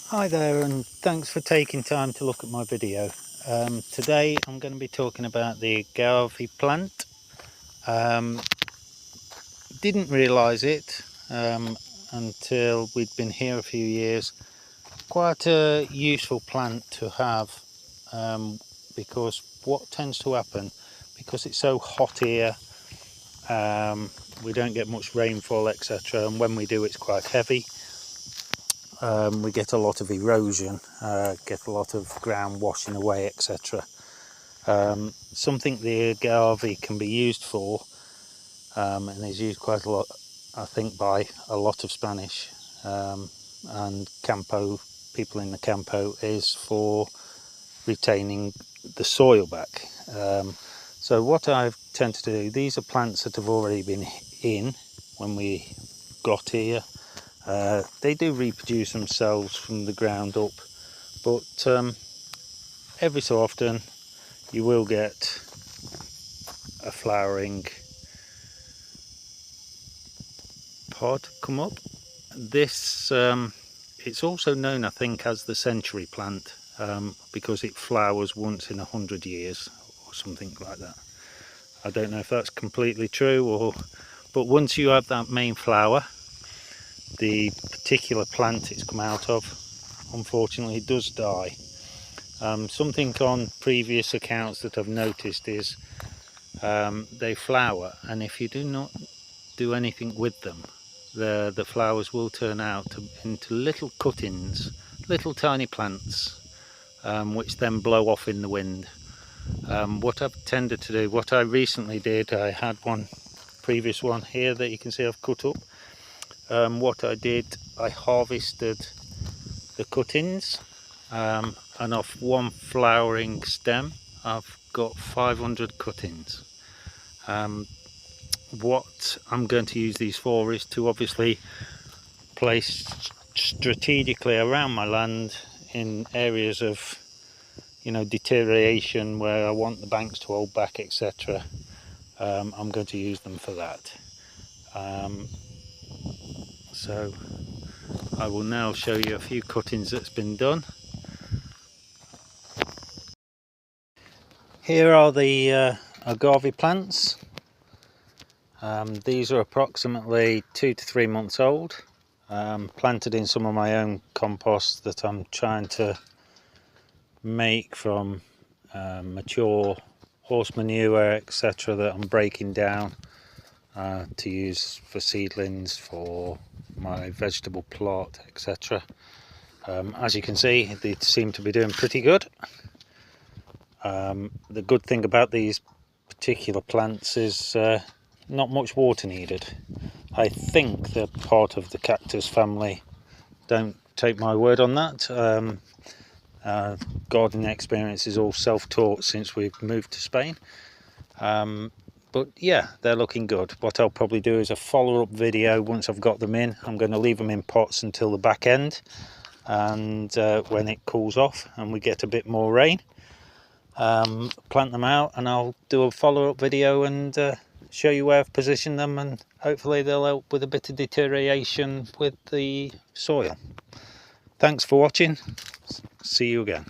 Hi there, and thanks for taking time to look at my video. Today I'm going to be talking about the Agave plant. Didn't realise it until we'd been here a few years. Quite a useful plant to have, because what tends to happen, because it's so hot here, we don't get much rainfall, etc., and when we do it's quite heavy. We get a lot of erosion, get a lot of ground washing away, etc. Something the agave can be used for, and is used quite a lot, I think, by a lot of Spanish and Campo people in the Campo, is for retaining the soil back. So what I tend to do, these are plants that have already been in when we got here. They do reproduce themselves from the ground up, but every so often you will get a flowering pod come up. This it's also known, I think, as the century plant, because it flowers once in 100 years or something like that. I don't know if that's completely true, but once you have that main flower, the particular plant it's come out of, unfortunately, does die. Something on previous accounts that I've noticed is they flower, and if you do not do anything with them, the flowers will turn out into little cuttings, little tiny plants, which then blow off in the wind. What I've tended to do, what I recently did, I had one previous one here that you can see I've cut up. What I did, I harvested the cuttings, and off one flowering stem I've got 500 cuttings. What I'm going to use these for is to obviously place strategically around my land in areas of, deterioration, where I want the banks to hold back, etc. I'm going to use them for that. So I will now show you a few cuttings that's been done. Here are the agave plants. These are approximately 2 to 3 months old, planted in some of my own compost that I'm trying to make from mature horse manure, etc., that I'm breaking down to use for seedlings for my vegetable plot, etc. As you can see, they seem to be doing pretty good. The good thing about these particular plants is not much water needed. I think they're part of the cactus family. Don't take my word on that. Gardening experience is all self-taught since we've moved to Spain. But yeah, they're looking good. What I'll probably do is a follow-up video once I've got them in. I'm going to leave them in pots until the back end, and when it cools off and we get a bit more rain, plant them out, and I'll do a follow-up video and show you where I've positioned them, and hopefully they'll help with a bit of deterioration with the soil. Thanks for watching. See you again.